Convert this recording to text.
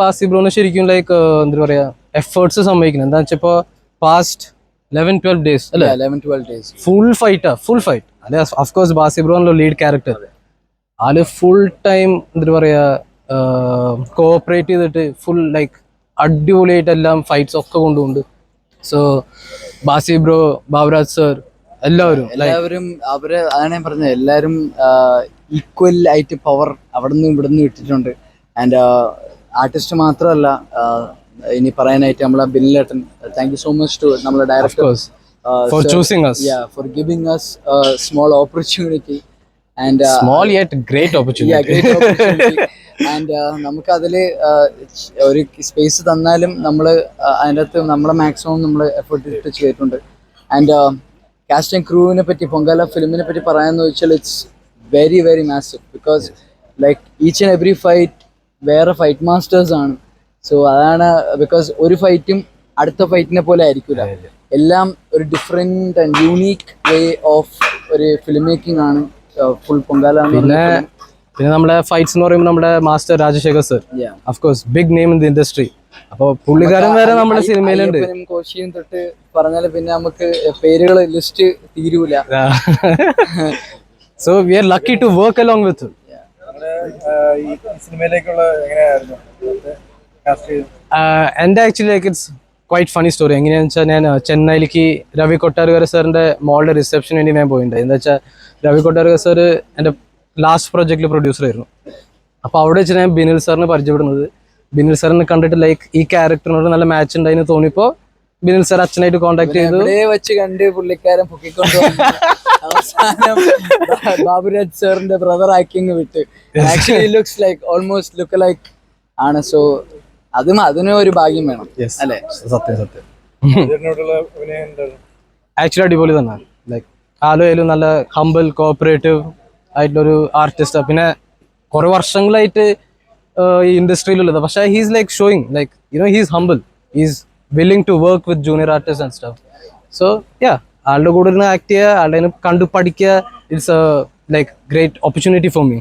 ബാസി ബ്രോന് ശരിക്കും ലൈക്ക് എന്താ പറയാ എഫേർട്സ് സമ്മതിക്കുന്നത് എന്താ വെച്ചാൽ ഇപ്പോൾ പാസ്റ്റ് 11-12 ഡേയ്സ് അല്ലേ 11-12 days ഫുൾ ഫൈറ്റ് അല്ലെ അഫ്കോഴ്സ് ബാസി ബ്രോണല്ലോ ലീഡ് ക്യാരക്ടർ ആള് ഫുൾ ടൈം എന്താ പറയാ കോഓപ്പറേറ്റ് ചെയ്തിട്ട് ഫുൾ ലൈക്ക് അടിപൊളിയായിട്ട് എല്ലാം ഫൈറ്റ്സ് ഒക്കെ കൊണ്ടുപോകുന്നുണ്ട്. സോ ബാസി ബ്രോ, ബാബുരാജ് സർ എല്ലാവരും അവര് അതാണ് ഞാൻ പറഞ്ഞത്, എല്ലാവരും ഈക്വൽ ആയിട്ട് പവർ അവിടെ നിന്ന് ഇവിടെ നിന്ന് ഇട്ടിട്ടുണ്ട്. ആൻഡ് ആർട്ടിസ്റ്റ് മാത്രമല്ല, ഇനി പറയാനായിട്ട് നമ്മളെ ബില്ലേട്ടൻ, thank you so much to നമ്മളെ director for choosing us, for giving us a small opportunity and small yet great opportunity. and നമുക്ക് അതില് ഒരു സ്പേസ് തന്നാലും നമ്മൾ അതിൻ്റെ അകത്ത് നമ്മളെ മാക്സിമം നമ്മൾ എഫേർട്ട് ഇട്ട് ചെയ്തിട്ടുണ്ട്. ആൻഡ് കാസ്റ്റ് ആൻഡ് ക്രൂവിനെ പറ്റി, പൊങ്കാല ഫിലിമിനെ പറ്റി പറയാന്ന് വെച്ചാൽ it's very very massive. Because like each and every fight വേറെ ഫൈറ്റ് മാസ്റ്റേഴ്സ് ആണ്. സോ അതാണ്, ബിക്കോസ് ഒരു ഫൈറ്റും അടുത്ത ഫൈറ്റിനെ പോലെ ആയിരിക്കില്ല, എല്ലാം ഒരു different and unique way of ഒരു ഫിലിം മേക്കിംഗ് ആണ് ഫുൾ പൊങ്കാല. പിന്നെ നമ്മുടെ ഫൈറ്റ്സ് എന്ന് പറയുമ്പോൾ നമ്മുടെ master Rajasekhar sir, of course big name in the industry. അപ്പോൾ പുള്ളിക്കാരൻ വരെ നമ്മുടെ സിനിമയിലുണ്ട്. കോശിയും തൊട്ട് പറഞ്ഞാൽ പിന്നെ നമുക്ക് പേരുകൾ ലിസ്റ്റ് തീരൂല. So we are lucky to work along with. എൻ്റെ actually like it's quite funny story. എങ്ങനെയാണെന്ന് വെച്ചാൽ ഞാൻ ചെന്നൈയിലേക്ക് രവി കൊട്ടാരകര സാറിൻ്റെ മോളുടെ റിസപ്ഷന് വേണ്ടി ഞാൻ പോയിട്ടുണ്ട്. എന്താ വെച്ചാൽ രവി കൊട്ടാരകര സാർ എൻ്റെ ലാസ്റ്റ് പ്രോജക്റ്റിൽ പ്രൊഡ്യൂസർ ആയിരുന്നു. അപ്പോൾ അവിടെ വെച്ച് ഞാൻ ബിനിൽ സാറിനെ പരിചയപ്പെടുന്നത്. ബിനിൽ സാറിനെ കണ്ടിട്ട് ലൈക്ക് ഈ ക്യാരക്ടറിനോട് നല്ല മാച്ച് ഉണ്ടായിന്ന് തോന്നിയപ്പോൾ ബിനിൽ സാർ അച്ഛനായിട്ട് കോൺടാക്ട് ചെയ്തു. വെച്ച് കണ്ട് പുള്ളിക്കാരൻ പൊക്കിക്കൊണ്ട് അവസാനം ബാബുരാജ് സാറിന്റെ ബ്രദർ ആക്കിങ് വിട്ട് actually looks like almost look like ആണ്. സോ അതിനും ഒരു ഭാഗ്യം വേണം അല്ലേ? സത്യം ആക്ച്വലി അടിപൊളി തന്നെ. ലൈക്ക് ആലോചിച്ചാലും നല്ല ഹംബിൾ കോഓപ്പറേറ്റീവ് ആയിട്ടുള്ളൊരു ആർട്ടിസ്റ്റാണ്. പിന്നെ കുറെ വർഷങ്ങളായിട്ട് ഈ ഇൻഡസ്ട്രിയിലുള്ളത്. പക്ഷേ he's like showing like he's humble, he's willing to work with junior artist and stuff. So ആളുടെ കൂടെ ആക്ട് ചെയ്യുക, ആളുടെ കണ്ടു പഠിക്കുക, it's a like great opportunity for me.